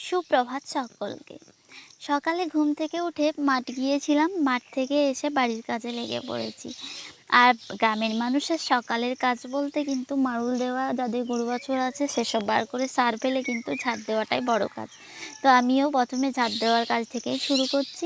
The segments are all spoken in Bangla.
সুপ্রভাত সকলকে। সকালে ঘুম থেকে উঠে মাঠ গিয়েছিলাম, মাঠ থেকে এসে বাড়ির কাজে লেগে পড়েছি। আর গ্রামের মানুষের সকালের কাজ বলতে কিন্তু মাড়ুল দেওয়া, যাদের গরু বাছুর আছে সেসব বার করে সার ফেলে কিন্তু ঝাড় দেওয়াটাই বড় কাজ। তো আমিও প্রথমে ঝাড় দেওয়ার কাজ থেকেই শুরু করছি।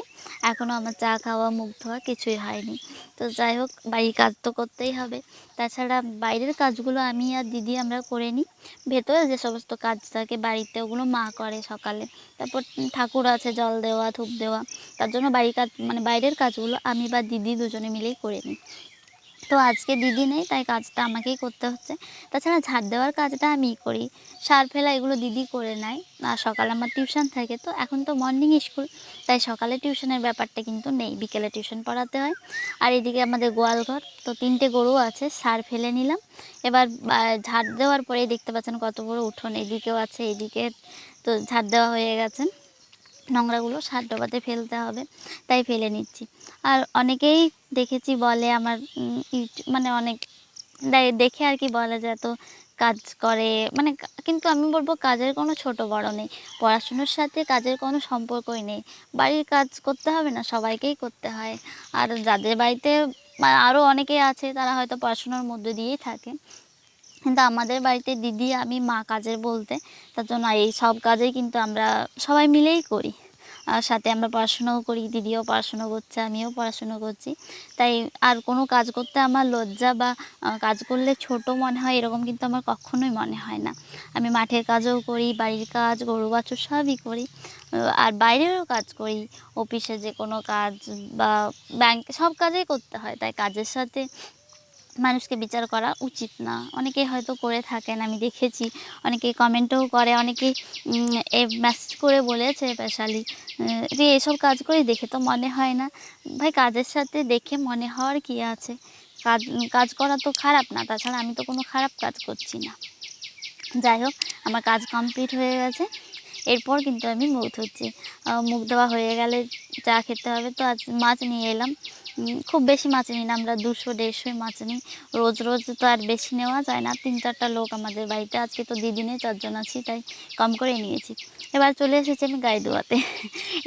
এখনও আমার চা খাওয়া, মুখ ধোয়া কিছুই হয়নি। তো যাই হোক, বাড়ির কাজ তো করতেই হবে। তাছাড়া বাইরের কাজগুলো আমি আর দিদি আমরা করে নিই। ভেতরে যে সমস্ত কাজ থাকে বাড়িতে ওগুলো মা করে সকালে। তারপর ঠাকুর আছে, জল দেওয়া, ধূপ দেওয়া। তার জন্য বাড়ির কাজ মানে বাইরের কাজগুলো আমি বা দিদি দুজনে মিলেই করে নিই। তো আজকে দিদি নেই, তাই কাজটা আমাকেই করতে হচ্ছে। তাছাড়া ঝাড় দেওয়ার কাজটা আমিই করি, সার ফেলা এগুলো দিদি করে নেয়। আর সকালে আমার টিউশন থাকে, তো এখন তো মর্নিং স্কুল, তাই সকালে টিউশনের ব্যাপারটা কিন্তু নেই, বিকেলে টিউশন পড়াতে হয়। আর এদিকে আমাদের গোয়াল ঘর, তো 3টে গরু আছে, সার ফেলে নিলাম। এবার ঝাড় দেওয়ার পরেই দেখতে পাচ্ছেন কত বড় উঠোন, এদিকেও আছে, এদিকে তো ঝাড় দেওয়া হয়ে গেছে। নোংরাগুলো সার ডোবাতে ফেলতে হবে, তাই ফেলে নিচ্ছি। আর অনেকেই দেখেছি বলে আমার মানে অনেক দেখে আর কি বলে যে এত কাজ করে, মানে কিন্তু আমি বলবো কাজের কোনো ছোট বড় নেই। পড়াশুনোর সাথে কাজের কোনো সম্পর্কই নেই। বাড়ির কাজ করতে হবে না, সবাইকেই করতে হয়। আর যাদের বাড়িতে আরও অনেকেই আছে তারা হয়তো পড়াশোনার মধ্যে দিয়েই থাকে, কিন্তু আমাদের বাড়িতে দিদি, আমি, মা কাজের বলতে, তার জন্য এই সব কাজেই কিন্তু আমরা সবাই মিলেই করি। আর সাথে আমরা পড়াশুনোও করি, দিদিও পড়াশুনো করছে, আমিও পড়াশুনো করছি। তাই আর কোনো কাজ করতে আমার লজ্জা বা কাজ করলে ছোট মনে হয় এরকম কিন্তু আমার কখনোই মনে হয় না। আমি মাঠের কাজও করি, বাড়ির কাজ, গরু বাছুর সবই করি। আর বাইরেরও কাজ করি, অফিসে যে কোনো কাজ বা ব্যাংক, সব কাজেই করতে হয়। তাই কাজের সাথে মানুষকে বিচার করা উচিত না। অনেকেই হয়তো করে থাকেন, আমি দেখেছি। অনেকেই কমেন্টও করে, অনেকেই মেসেজ করে বলেছে স্পেশালি যে এসব কাজ করে দেখে তো মনে হয় না। ভাই, কাজের সাথে দেখে মনে হওয়ার কী আছে? কাজ কাজ করা তো খারাপ না, তাছাড়া আমি তো কোনো খারাপ কাজ করছি না। যাই হোক, আমার কাজ কমপ্লিট হয়ে গেছে। এরপর কিন্তু আমি মুখ ধুচ্ছি। মুখ ধোয়া হয়ে গেলে চা খেতে হবে। তো আজ মাছ নিয়ে এলাম। খুব বেশি মাছ নিই না, আমরা 200-150 মাছ নিই। রোজ রোজ তো আর বেশি নেওয়া যায় না। 3-4টা লোক আমাদের বাড়িতে, আজকে তো দিদিনে 4 জন আছি, তাই কম করে নিয়েছি। এবার চলে এসেছি আমি গায়ে ধোয়াতে।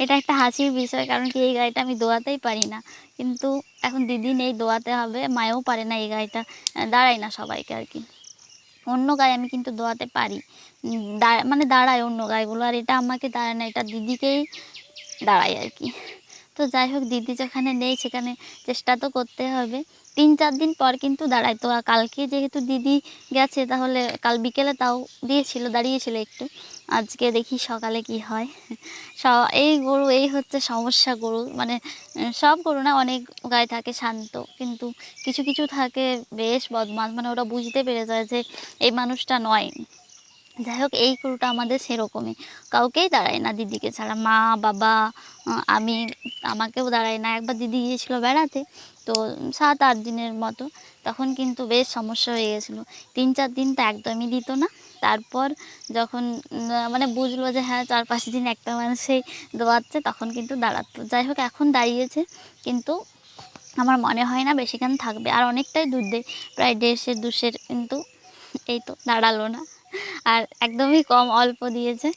এটা একটা হাসির বিষয়, কারণ কি এই গাড়িটা আমি ধোয়াতেই পারি না। কিন্তু এখন দিদি নেই, ধোয়াতে হবে। মায়েও পারে না এই গাড়িটা, দাঁড়ায় না সবাইকে আর কি। অন্য গায়ে আমি কিন্তু ধোয়াতে পারি, মানে দাঁড়ায় অন্য গায়েগুলো, আর এটা আমাকে দাঁড়ায় না, এটা দিদিকেই দাঁড়ায় আর কি। তো যাই হোক, দিদি যেখানে নেই সেখানে চেষ্টা তো করতে হবে। 3-4 দিন পর কিন্তু দাঁড়ায়। তো কালকে যেহেতু দিদি গেছে, তাহলে কাল বিকেলে তাও দাঁড়িয়েছিল একটু। আজকে দেখি সকালে কি হয়। এই গরু এই হচ্ছে সমস্যা। গরু মানে সব গরু না, অনেক গায়ে থাকে শান্ত, কিন্তু কিছু কিছু থাকে বেশ বদমাশ, মানে ওরা বুঝতে পেরে যায় যে এই মানুষটা নয়। যাই হোক, এই গরুটা আমাদের সেরকমই, কাউকেই দাঁড়ায় না দিদিকে ছাড়া। মা, বাবা, আমি, আমাকেও দাঁড়ায় না। একবার দিদি গিয়েছিলো বেড়াতে, তো 7-8 দিনের মতো, তখন কিন্তু বেশ সমস্যা হয়ে গেছিলো। 3-4 দিন তো একদমই দিত না। তারপর যখন মানে বুঝলো যে হ্যাঁ 4-5 দিন একটা মানুষেই দোয়াচ্ছে, তখন কিন্তু দাঁড়াতো। যাই হোক, এখন দাঁড়িয়েছে, কিন্তু আমার মনে হয় না বেশিক্ষণ থাকবে। আর অনেকটাই দুধ দেয়, প্রায় 150-200, কিন্তু এই তো দাঁড়ালো না। আর একদমই কম, অল্প দিয়েছে।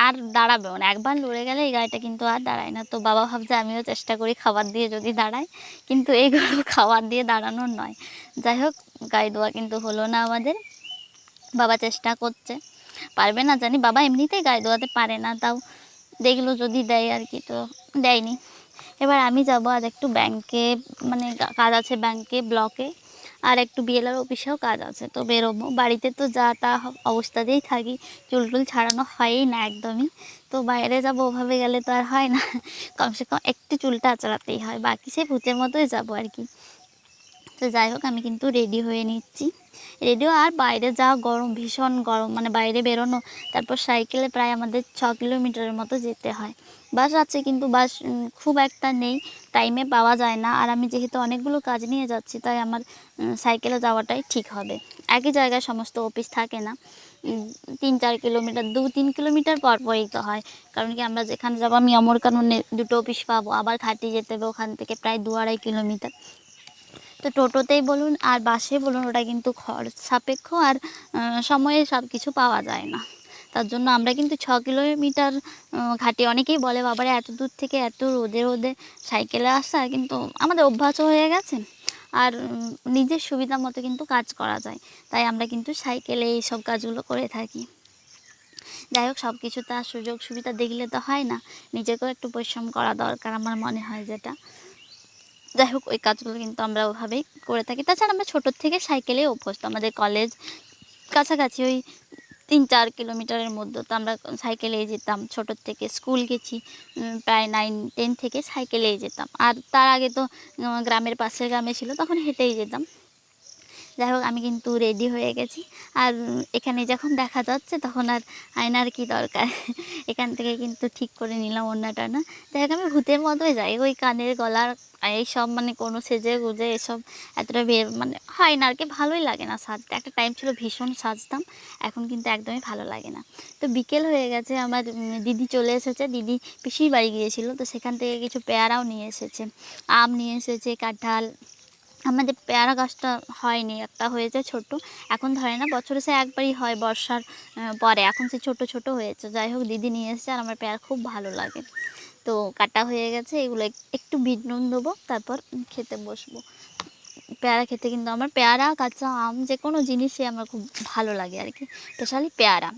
আর দাঁড়াবেও না, একবার লড়ে গেলে এই গাড়িটা কিন্তু আর দাঁড়ায় না। তো বাবা ভাবছে আমিও চেষ্টা করি খাবার দিয়ে যদি দাঁড়ায়, কিন্তু এইগুলো খাবার দিয়ে দাঁড়ানোর নয়। যাই হোক, গায়ে দোয়া কিন্তু হলো না আমাদের। বাবা চেষ্টা করছে, পারবে না জানি। বাবা এমনিতেই গায়ে দোয়াতে পারে না, তাও দেখলো যদি দেয় আর কি, তো দেয়নি। এবার আমি যাব আর একটু ব্যাংকে, মানে কাজ আছে ব্যাংকে, ব্লকে, আর একটু বিএলআর অফিসেও কাজ আছে, তো বেরোবো। বাড়িতে তো যা তা অবস্থাতেই থাকি, চুল টুল ছাড়ানো হয়ই না একদমই। তো বাইরে যাবো, ওভাবে গেলে তো আর হয় না। কমসে কম একটু চুলটা আঁচড়াতেই হয়, বাকি সে ভূতের মতোই যাবো আর কি। তো যাই হোক, আমি কিন্তু রেডি হয়ে নিচ্ছি। রেডিও, আর বাইরে যাওয়া গরম, ভীষণ গরম, মানে বাইরে বেরোনো। তারপর সাইকেলে প্রায় আমাদের 6 কিলোমিটারের মতো যেতে হয়। বাস আছে, কিন্তু বাস খুব একটা নেই, টাইমে পাওয়া যায় না। আর আমি যেহেতু অনেকগুলো কাজ নিয়ে যাচ্ছি, তাই আমার সাইকেলে যাওয়াটাই ঠিক হবে। একই জায়গায় সমস্ত অফিস থাকে না। 3-4 কিলোমিটার, 2-3 কিলোমিটার পর পরই তো হয়। কারণ কি আমরা যেখানে যাবো, আমি অমরকাননে 2টো অফিস পাবো, আবার খাটি যেতে হবে ওখান থেকে প্রায় 2-2.5 কিলোমিটার। তো টোটোতেই বলুন আর বাসে বলুন, ওটা কিন্তু খরচ সাপেক্ষ, আর সময়ে সব কিছু পাওয়া যায় না। তার জন্য আমরা কিন্তু 6 কিলোমিটার ঘাটি। অনেকেই বলে বাবারে এত দূর থেকে এত রোদে রোদে সাইকেলে আসা, কিন্তু আমাদের অভ্যাসও হয়ে গেছে। আর নিজের সুবিধা মতো কিন্তু কাজ করা যায়, তাই আমরা কিন্তু সাইকেলে এইসব কাজগুলো করে থাকি। যাই হোক, সব কিছু তো আর সুযোগ সুবিধা দেখলে তো হয় না, নিজেকেও একটু পরিশ্রম করা দরকার আমার মনে হয় যেটা। যাই হোক, ওই কাজগুলো কিন্তু আমরা ওভাবেই করে থাকি। তাছাড়া আমরা ছোটোর থেকে সাইকেলেই অভ্যস্ত। আমাদের কলেজ কাছাকাছি, ওই 3-4 কিলোমিটারের মধ্যে, তো আমরা সাইকেলেই যেতাম ছোটোর থেকে। স্কুল গেছি প্রায় 9-10 থেকে সাইকেলেই যেতাম। আর তার আগে তো গ্রামের পাশের গ্রামে ছিল, তখন হেঁটেই যেতাম। যাই হোক, আমি কিন্তু রেডি হয়ে গেছি। আর এখানে যখন দেখা যাচ্ছে তখন আর আয়নার কি দরকার। এখান থেকে কিন্তু ঠিক করে নিলাম ওড়নাটা না। যাই হোক, আমি ভূতের মতোই যাই, ওই কানের গলার এইসব মানে কোনো সেজে গুজে এসব এতটা মানে হয় না আর কি, ভালোই লাগে না সাজতে। একটা টাইম ছিল ভীষণ সাজতাম, এখন কিন্তু একদমই ভালো লাগে না। তো বিকেল হয়ে গেছে, আমার দিদি চলে এসেছে। দিদি পিসির বাড়ি গিয়েছিল, তো সেখান থেকে কিছু পেয়ারাও নিয়ে এসেছে, আম নিয়ে এসেছে, কাঁঠাল। আমাদের পেয়ারা গাছটা হয়নি, একটা হয়েছে ছোট, এখন ধরে না, বছরে সে একবারই হয় বর্ষার পরে, এখন সে ছোট ছোট হয়েছে। যাই হোক, দিদি নিয়ে এসেছে, আর আমার পেয়ারা খুব ভালো লাগে। তো কাটা হয়ে গেছে, এগুলো একটু বিট নুন দেবো, তারপর খেতে বসবো। পেয়ারা খেতে কিন্তু আমার, পেয়ারা কাঁচা আম যে কোনো জিনিসই আমার খুব ভালো লাগে আর কি, স্পেশালি পেয়ারা।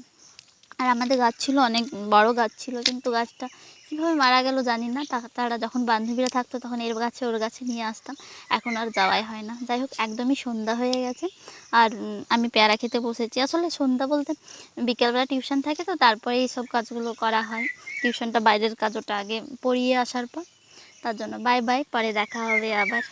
আর আমাদের গাছ ছিল, অনেক বড় গাছ ছিল, কিন্তু গাছটা কীভাবে মারা গেল জানি না। তারা যখন বান্ধবীরা থাকতো তখন এর গাছে ওর গাছে নিয়ে আসতাম, এখন আর যাওয়াই হয় না। যাই হোক, একদমই সন্ধ্যা হয়ে গেছে, আর আমি পেয়ারা খেতে বসেছি। আসলে সন্ধ্যা বলতে বিকেলবেলা টিউশন থাকে, তো তারপরে এইসব কাজগুলো করা হয়। টিউশনটা বাইরের কাজ, ওটা আগে পড়িয়ে আসার পর। তার জন্য বাই বাই, পরে দেখা হবে আবার।